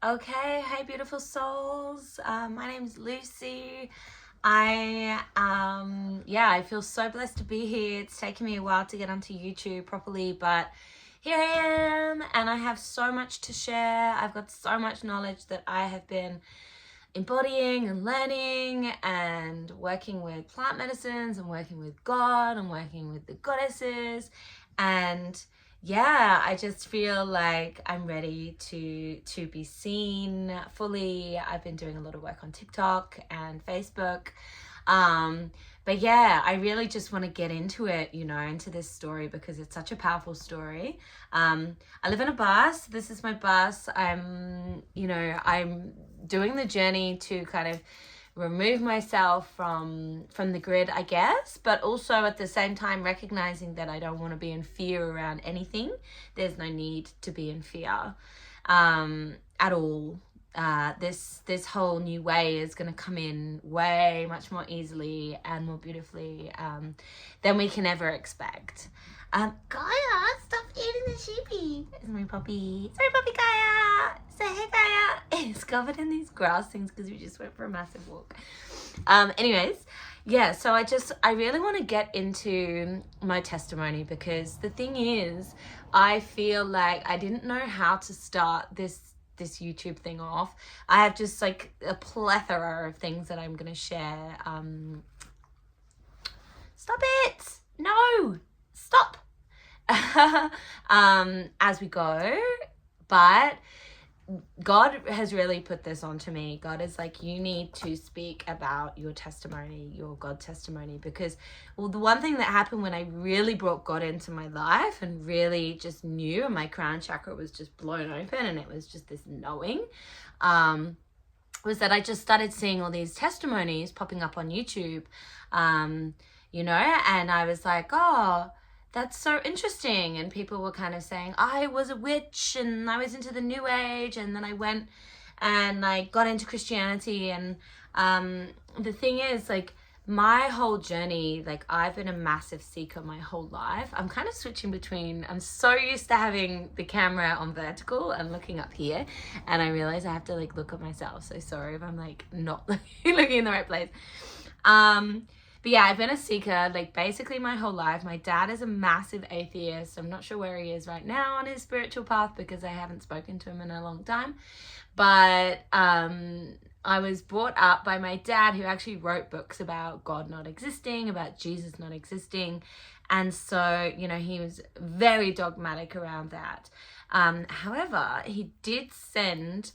Okay, hey beautiful souls. My name's Lucy. I feel so blessed to be here. It's taken me a while to get onto YouTube properly, but here I am, and I have so much to share. I've got so much knowledge that I have been embodying and learning and working with plant medicines and working with God and working with the goddesses. And yeah, I just feel like I'm ready to be seen fully. I've been doing a lot of work on TikTok and Facebook. But yeah, I really just want to get into it, into this story because it's such a powerful story. I live in a bus. This is my bus. I'm doing the journey to kind of remove myself from the grid, I guess, but also at the same time recognizing that I don't want to be in fear around anything. There's no need to be in fear at all. This whole new way is going to come in way much more easily and more beautifully than we can ever expect. Gaia, stop eating the sheepy. It's my puppy. It's my puppy Gaia. Say hey Gaia. It's covered in these grass things because we just went for a massive walk. Anyways, yeah, so I really want to get into my testimony because the thing is, I feel like I didn't know how to start this YouTube thing off. I have just like a plethora of things that I'm going to share. Stop it. No. Stop. As we go, but God has really put this onto me. God is like, you need to speak about your testimony, your God testimony, because, well, the one thing that happened when I really brought God into my life and really just knew, and my crown chakra was just blown open and it was just this knowing, was that I just started seeing all these testimonies popping up on YouTube, and I was like, oh, that's so interesting. And people were kind of saying, I was a witch and I was into the new age. And then I went and I got into Christianity. And the thing is, like, my whole journey, like, I've been a massive seeker my whole life. I'm kind of switching between, I'm so used to having the camera on vertical and looking up here. And I realize I have to, like, look at myself. So sorry if I'm, like, not looking in the right place. But yeah, I've been a seeker, like, basically my whole life. My dad is a massive atheist. I'm not sure where he is right now on his spiritual path because I haven't spoken to him in a long time. But I was brought up by my dad, who actually wrote books about God not existing, about Jesus not existing. And so, he was very dogmatic around that. However, he did send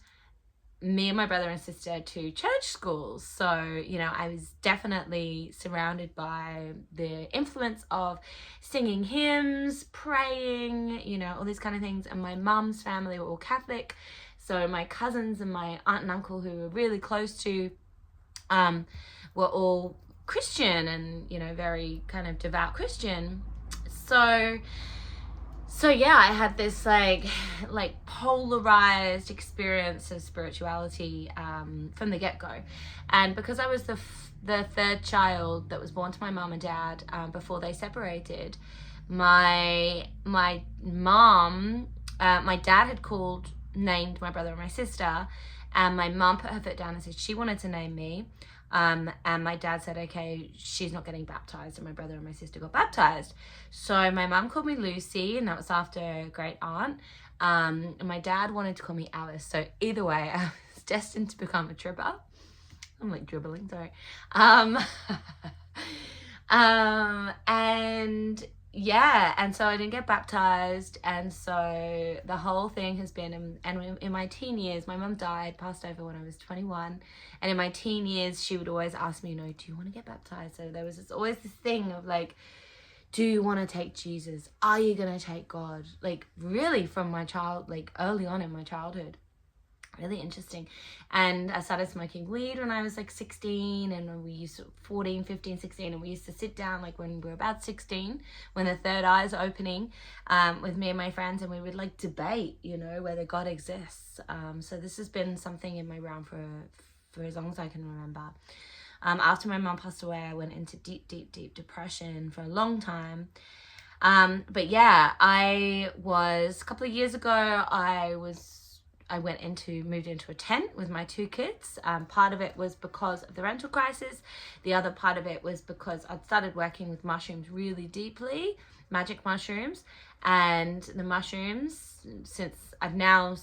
me and my brother and sister to church schools. So, I was definitely surrounded by the influence of singing hymns, praying, all these kind of things. And my mum's family were all Catholic. So my cousins and my aunt and uncle, who were really close to, were all Christian and, very kind of devout Christian. So yeah, I had this like polarized experience of spirituality from the get-go. And because I was the third child that was born to my mom and dad before they separated, my mom, my dad had named my brother and my sister, and my mom put her foot down and said she wanted to name me. And my dad said, okay, she's not getting baptized. And my brother and my sister got baptized. So my mum called me Lucy, and that was after a great aunt. And my dad wanted to call me Alice. So either way, I was destined to become a tripper. I'm like dribbling, sorry. And yeah, and so I didn't get baptized, and so the whole thing has been, and in my teen years, my mum passed over when I was 21, and in my teen years, she would always ask me, do you want to get baptized? So there was always this thing of like, do you want to take Jesus? Are you going to take God? Like, really from my early on in my childhood. Really interesting. And I started smoking weed when I was like 16, and we used to 14, 15, 16, and we used to sit down like when we were about 16, when the third eye is opening, with me and my friends, and we would like debate, whether God exists. So this has been something in my realm for as long as I can remember. After my mom passed away, I went into deep, deep, deep depression for a long time. But yeah, a couple of years ago, I was moved into a tent with my 2 kids. Part of it was because of the rental crisis. The other part of it was because I'd started working with mushrooms really deeply, magic mushrooms, and the mushrooms, since I've now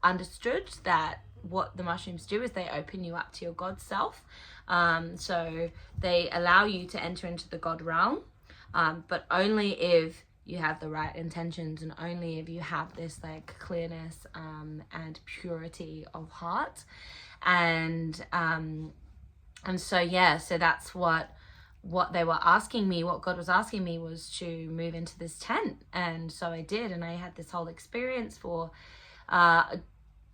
understood that what the mushrooms do is they open you up to your God self. So they allow you to enter into the God realm, but only if you have the right intentions, and only if you have this like clearness and purity of heart. And so yeah, so that's what they were asking me, what God was asking me, was to move into this tent. And so I did, and I had this whole experience for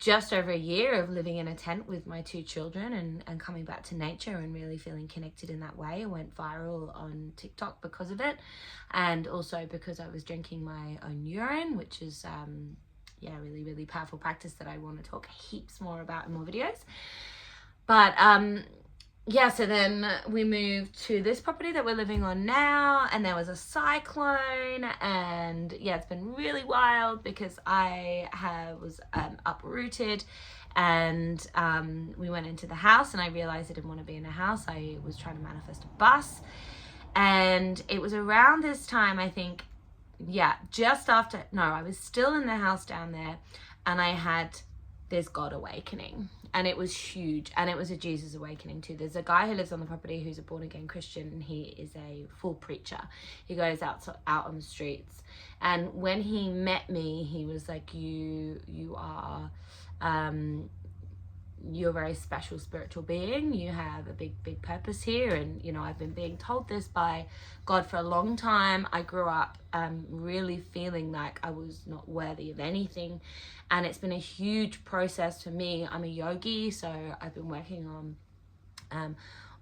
just over a year of living in a tent with my 2 children and coming back to nature and really feeling connected in that way. I went viral on TikTok because of it, and also because I was drinking my own urine, which is really, really powerful practice that I want to talk heaps more about in more videos. But so then we moved to this property that we're living on now, and there was a cyclone, and it's been really wild because I was uprooted, and we went into the house, and I realized I didn't want to be in a house. I was trying to manifest a bus, and it was around this time, I think, just after, no, I was still in the house down there, and I had this God awakening. And it was huge, and it was a Jesus awakening too. There's a guy who lives on the property who's a born-again Christian, and he is a full preacher. He goes out on the streets, and when he met me, he was like, you are you're a very special spiritual being. You have a big purpose here. And I've been being told this by God for a long time. I grew up really feeling like I was not worthy of anything, and it's been a huge process for me. I'm a yogi, so I've been working on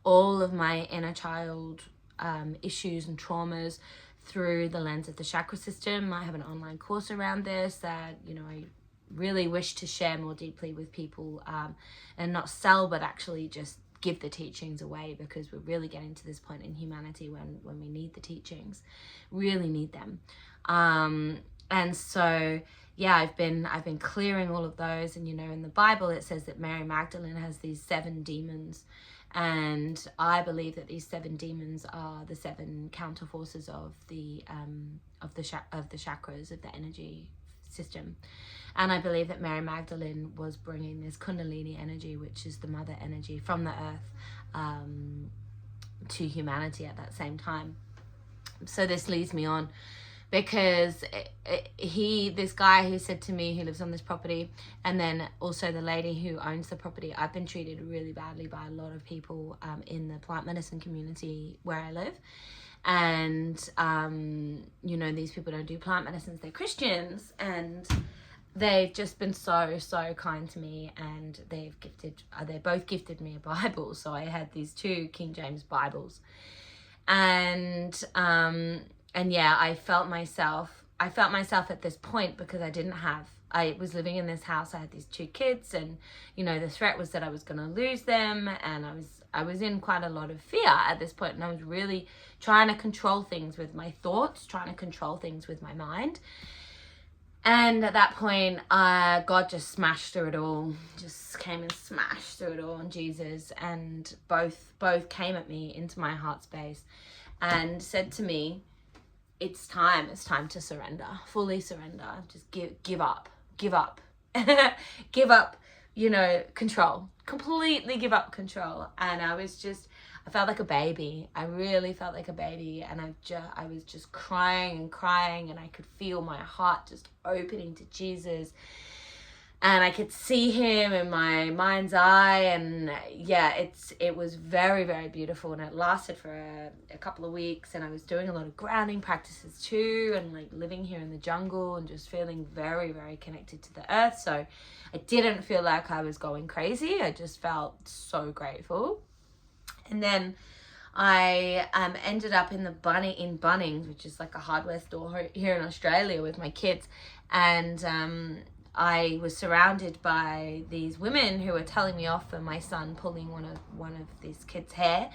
all of my inner child issues and traumas through the lens of the chakra system. I have an online course around this that I really wish to share more deeply with people, and not sell, but actually just give the teachings away, because we're really getting to this point in humanity when we need the teachings, really need them. And so I've been clearing all of those. And in the Bible it says that Mary Magdalene has these 7 demons, and I believe that these 7 demons are the 7 counter forces of the chakras, of the energy system. And I believe that Mary Magdalene was bringing this Kundalini energy, which is the mother energy from the earth, to humanity at that same time. So this leads me on, because this guy who said to me, who lives on this property, and then also the lady who owns the property, I've been treated really badly by a lot of people in the plant medicine community where I live. And these people don't do plant medicines, they're Christians, and they've just been so kind to me, and they both gifted me a Bible. So I had these 2 King James Bibles, and I felt myself at this point, because I was living in this house. I had these 2 kids, and the threat was that I was going to lose them, and I was in quite a lot of fear at this point, and I was really trying to control things with my thoughts, trying to control things with my mind. And at that point, God just smashed through it all, just came and smashed through it all, and Jesus, and both came at me into my heart space and said to me, it's time to surrender, fully surrender, just give up, give up, control, completely give up control. And I felt like a baby. I really felt like a baby, and I was just crying, and I could feel my heart just opening to Jesus, and I could see him in my mind's eye, and it was very, very beautiful, and it lasted for a couple of weeks. And I was doing a lot of grounding practices too, and like living here in the jungle, and just feeling very, very connected to the earth. So I didn't feel like I was going crazy. I just felt so grateful. And then I ended up in Bunnings, which is like a hardware store here in Australia, with my kids. And I was surrounded by these women who were telling me off for my son pulling one of these kids' hair.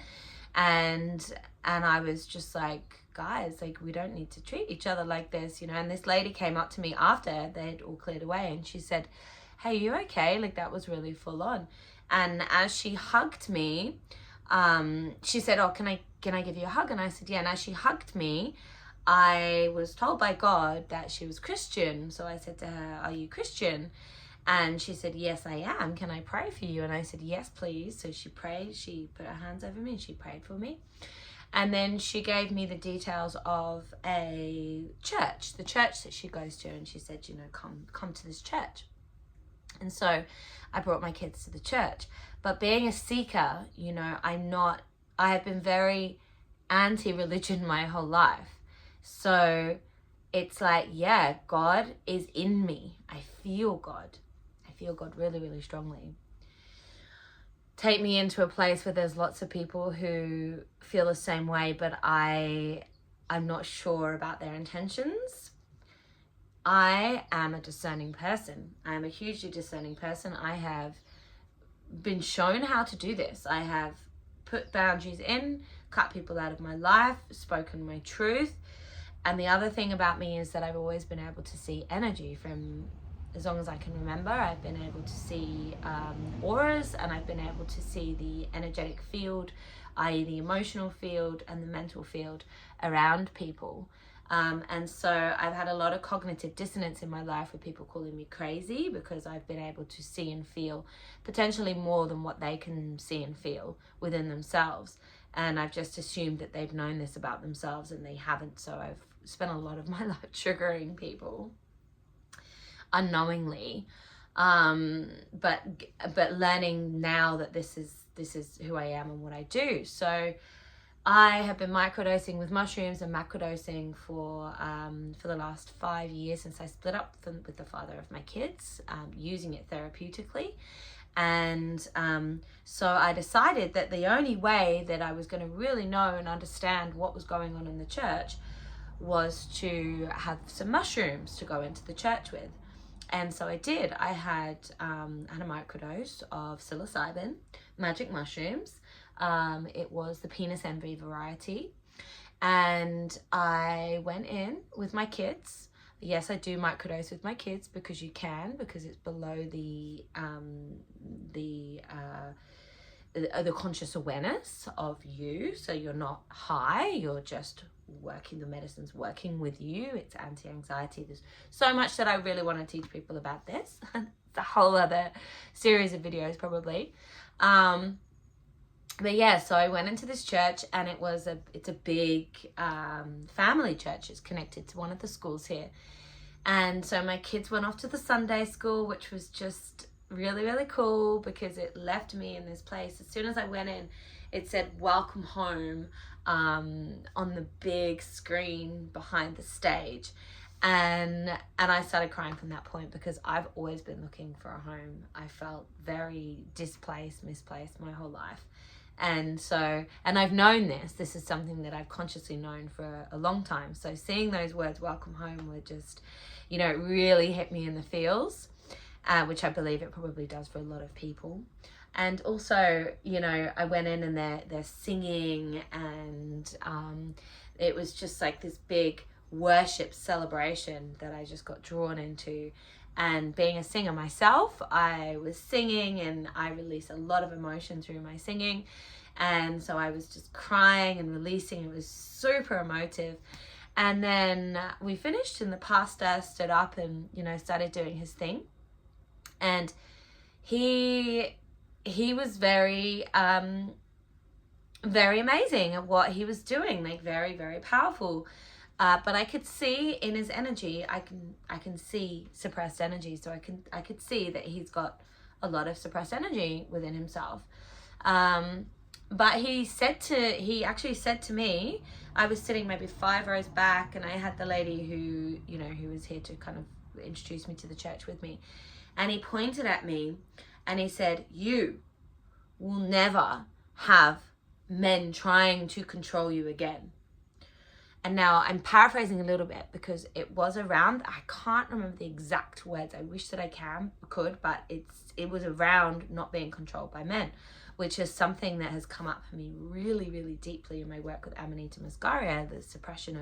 And I was just like, guys, like, we don't need to treat each other like this, And this lady came up to me after they'd all cleared away, and she said, hey, you okay? Like, that was really full on. And as she hugged me, she said, oh, can I give you a hug? And I said, yeah. And as she hugged me, I was told by God that she was Christian. So I said to her, are you Christian? And she said, yes, I am. Can I pray for you? And I said, yes, please. So she prayed. She put her hands over me and she prayed for me. And then she gave me the details of a church, the church that she goes to. And she said, you know, come to this church. And so I brought my kids to the church. But being a seeker, you know, I have been very anti-religion my whole life. So it's like, yeah, God is in me. I feel God. I feel God really, really strongly. Take me into a place where there's lots of people who feel the same way, but I'm not sure about their intentions. I am a discerning person. I am a hugely discerning person. I have been shown how to do this. I have put boundaries in, cut people out of my life, spoken my truth. And the other thing about me is that I've always been able to see energy from as long as I can remember. I've been able to see auras, and I've been able to see the energetic field, i.e. the emotional field and the mental field around people. And so I've had a lot of cognitive dissonance in my life with people calling me crazy, because I've been able to see and feel potentially more than what they can see and feel within themselves. And I've just assumed that they've known this about themselves and they haven't. So I've spent a lot of my life triggering people unknowingly. But learning now that this is who I am and what I do. So I have been microdosing with mushrooms and macrodosing for the last 5 years since I split up with the father of my kids, using it therapeutically. And so I decided that the only way that I was going to really know and understand what was going on in the church was to have some mushrooms to go into the church with. And so I did. I had a microdose of psilocybin, magic mushrooms. It was the penis envy variety. And I went in with my kids. Yes, I do microdose with my kids because you can, because it's below the conscious awareness of you. So you're not high, you're just working, the medicine's working with you. It's anti-anxiety. There's so much that I really want to teach people about this. It's a whole other series of videos probably. But yeah, so I went into this church, and it's a big family church. It's connected to one of the schools here. And so my kids went off to the Sunday school, which was just really, really cool, because it left me in this place. As soon as I went in, it said welcome home on the big screen behind the stage. And I started crying from that point, because I've always been looking for a home. I felt very displaced, misplaced my whole life. And so, and I've known this is something that I've consciously known for a long time. So seeing those words, welcome home, were just, you know, it really hit me in the feels, which I believe it probably does for a lot of people. And also, you know, I went in and they're singing, and it was just like this big worship celebration that I just got drawn into. And being a singer myself, I was singing and I released a lot of emotion through my singing. And so I was just crying and releasing. It was super emotive. And then we finished, and the pastor stood up and, you know, started doing his thing. And he was very, very amazing at what he was doing, like very, very powerful. But I could see in his energy, I can see suppressed energy. So I could see that he's got a lot of suppressed energy within himself. But he actually said to me, I was sitting maybe 5 rows back, and I had the lady who was here to kind of introduce me to the church with me. And he pointed at me and he said, you will never have men trying to control you again. And now I'm paraphrasing a little bit, because it was around, I can't remember the exact words. I wish that I could, but it was around not being controlled by men, which is something that has come up for me really, really deeply in my work with Amanita Muscaria. The suppression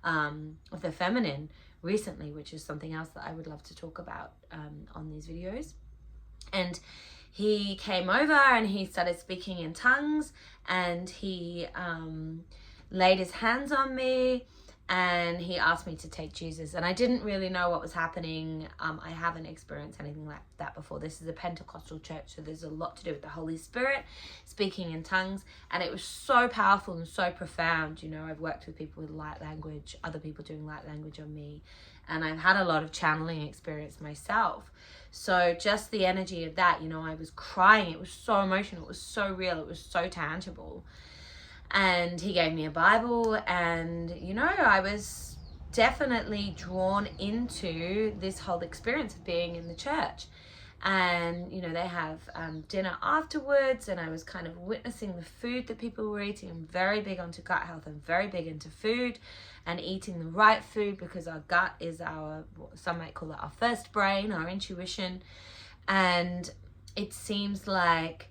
of the feminine recently, which is something else that I would love to talk about on these videos. And he came over and he started speaking in tongues, and he laid his hands on me, and he asked me to take Jesus. And I didn't really know what was happening. I haven't experienced anything like that before. This is a Pentecostal church, so there's a lot to do with the Holy Spirit, speaking in tongues, and it was so powerful and so profound. You know, I've worked with people with light language, other people doing light language on me, and I've had a lot of channeling experience myself. So just the energy of that, you know, I was crying. It was so emotional. It was so real. It was so tangible. And he gave me a Bible, and, you know, I was definitely drawn into this whole experience of being in the church. And, you know, they have dinner afterwards, and I was kind of witnessing the food that people were eating. I'm very big onto gut health. I'm very big into food and eating the right food, because our gut is some might call it our first brain, our intuition. And it seems like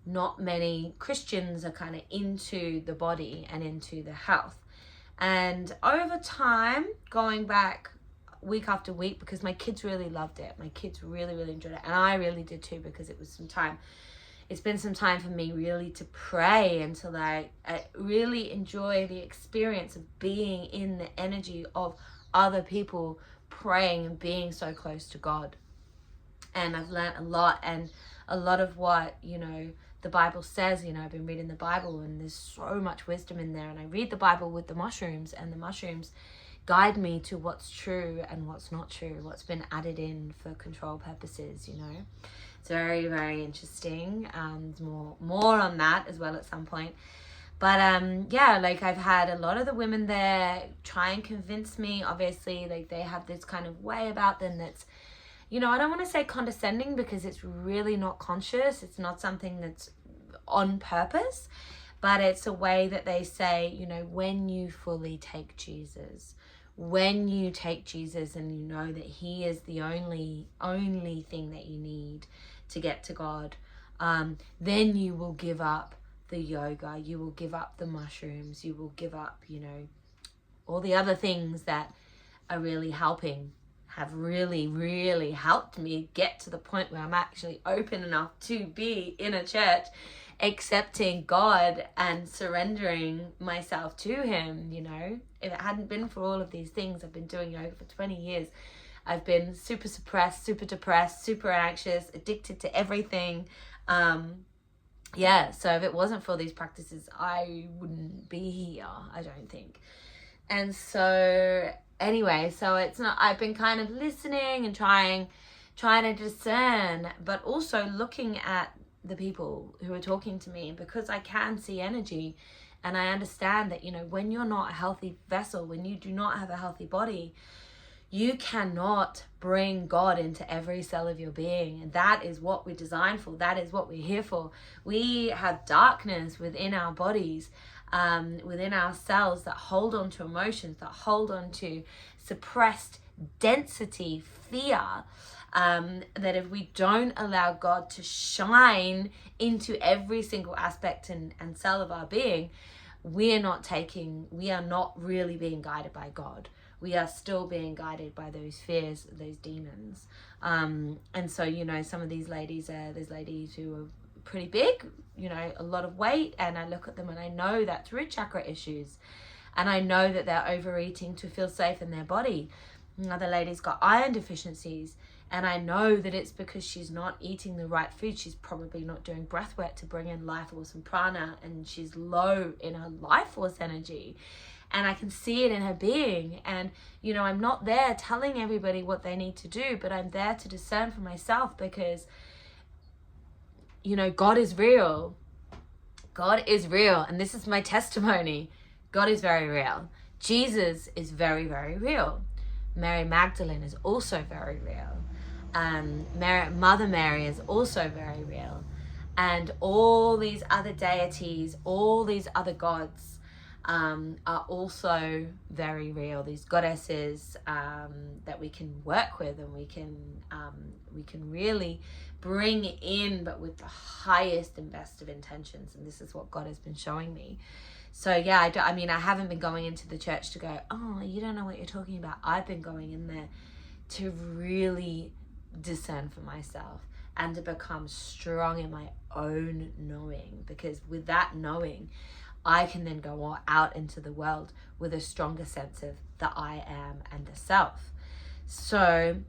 not many Christians are kind of into the body and into the health. And over time, going back week after week, because my kids really loved it. My kids really, really enjoyed it. And I really did too, because it was some time. It's been some time for me really to pray and to I really enjoy the experience of being in the energy of other people praying and being so close to God. And I've learned a lot, and a lot of what, you know, the Bible says. You know, I've been reading the Bible, and there's so much wisdom in there. And I read the Bible with the mushrooms, and the mushrooms guide me to what's true and what's not true, what's been added in for control purposes, you know. It's very, very interesting. More on that as well at some point. But yeah, like, I've had a lot of the women there try and convince me. Obviously, like, they have this kind of way about them that's, you know, I don't want to say condescending, because it's really not conscious. It's not something that's on purpose, but it's a way that they say, you know, when you fully take Jesus, when you take Jesus and you know that he is the only thing that you need to get to God, then you will give up the yoga, you will give up the mushrooms, you will give up, you know, all the other things that are really have really, really helped me get to the point where I'm actually open enough to be in a church, accepting God and surrendering myself to him. You know, if it hadn't been for all of these things, I've been doing yoga for 20 years. I've been super suppressed, super depressed, super anxious, addicted to everything. Yeah, so if it wasn't for these practices, I wouldn't be here, I don't think. And so anyway, so it's not, I've been kind of listening and trying to discern, but also looking at the people who are talking to me, because I can see energy, and I understand that, you know, when you're not a healthy vessel, when you do not have a healthy body, you cannot bring God into every cell of your being. And that is what we're designed for. That is what we're here for. We have darkness within our bodies, within our cells, that hold on to emotions, that hold on to suppressed density, fear, that if we don't allow God to shine into every single aspect and cell of our being, we are not really being guided by God. We are still being guided by those fears, those demons. And so, you know, some of these ladies, there's ladies who are pretty big, you know, a lot of weight, and I look at them and I know that's root chakra issues, and I know that they're overeating to feel safe in their body. Another lady's got iron deficiencies, and I know that it's because she's not eating the right food. She's probably not doing breath work to bring in life force and prana, and she's low in her life force energy. And I can see it in her being. And, you know, I'm not there telling everybody what they need to do, but I'm there to discern for myself, because, you know, God is real. God is real. And this is my testimony. God is very real. Jesus is very, very real. Mary Magdalene is also very real. Mother Mary is also very real. And all these other deities, all these other gods, are also very real. These goddesses that we can work with, and we can really bring in, but with the highest and best of intentions. And this is what God has been showing me. So yeah, I haven't been going into the church to go, oh, you don't know what you're talking about. I've been going in there to really discern for myself and to become strong in my own knowing, because with that knowing, I can then go out into the world with a stronger sense of the I am and the self. So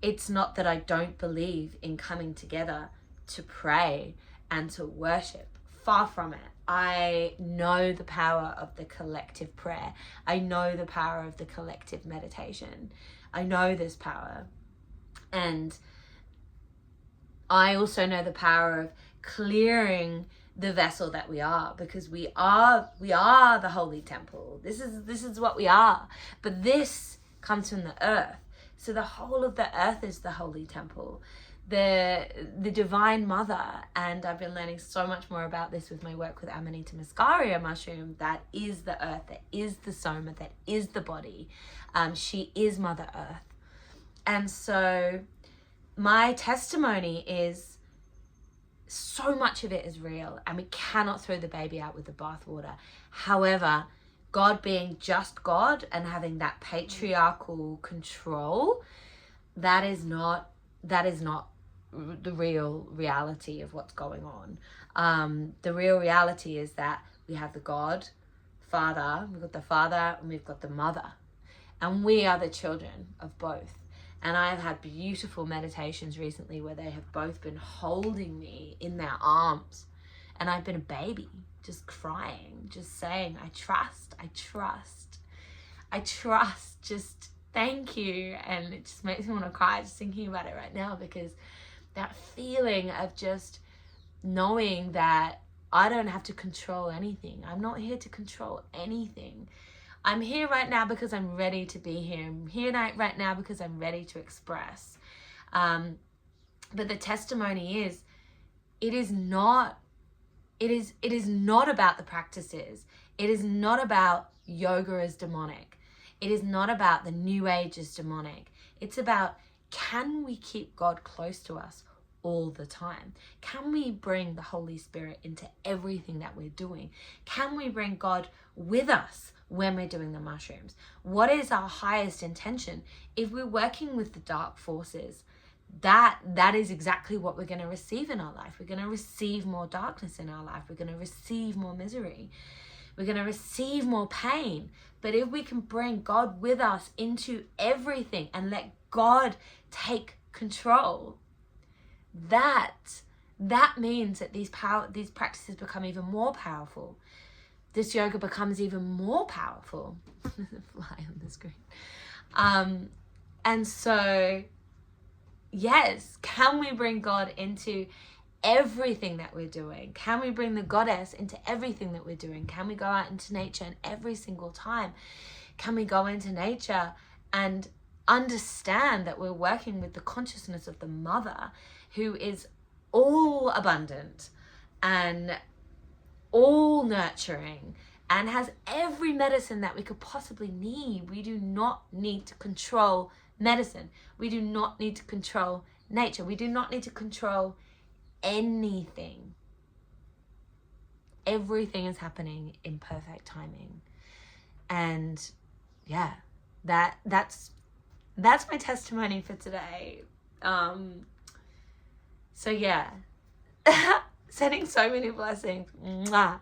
it's not that I don't believe in coming together to pray and to worship. Far from it. I know the power of the collective prayer. I know the power of the collective meditation. I know this power. And I also know the power of clearing the vessel that we are, because we are the holy temple. This is what we are. But this comes from the earth. So the whole of the earth is the holy temple, the divine mother. And I've been learning so much more about this with my work with Amanita muscaria mushroom. That is the earth, that is the soma, that is the body. She is Mother Earth. And so my testimony is, so much of it is real, and we cannot throw the baby out with the bathwater. However, God being just God and having that patriarchal control, that is not the real reality of what's going on. The real reality is that we have the God, Father, we've got the Father and we've got the Mother, and we are the children of both. And I have had beautiful meditations recently where they have both been holding me in their arms. And I've been a baby, just crying, just saying, I trust, just thank you. And it just makes me want to cry just thinking about it right now, because that feeling of just knowing that I don't have to control anything. I'm not here to control anything. I'm here right now because I'm ready to be here. I'm here right now because I'm ready to express. But the testimony is, it is not about the practices. It is not about yoga as demonic. It is not about the new age as demonic. It's about, can we keep God close to us all the time? Can we bring the Holy Spirit into everything that we're doing? Can we bring God with us when we're doing the mushrooms? What is our highest intention? If we're working with the dark forces, that is exactly what we're going to receive in our life. We're going to receive more darkness in our life. We're going to receive more misery. We're going to receive more pain. But if we can bring God with us into everything and let God take control, that means that these practices become even more powerful. This yoga becomes even more powerful. Fly on the screen. And so, yes, can we bring God into everything that we're doing? Can we bring the goddess into everything that we're doing? Can we go out into nature, and every single time, can we go into nature and understand that we're working with the consciousness of the mother, who is all abundant and all nurturing and has every medicine that we could possibly need. We do not need to control medicine. We do not need to control nature. We do not need to control anything. Everything is happening in perfect timing. And yeah, that's my testimony for today. So yeah, sending so many blessings. Mwah.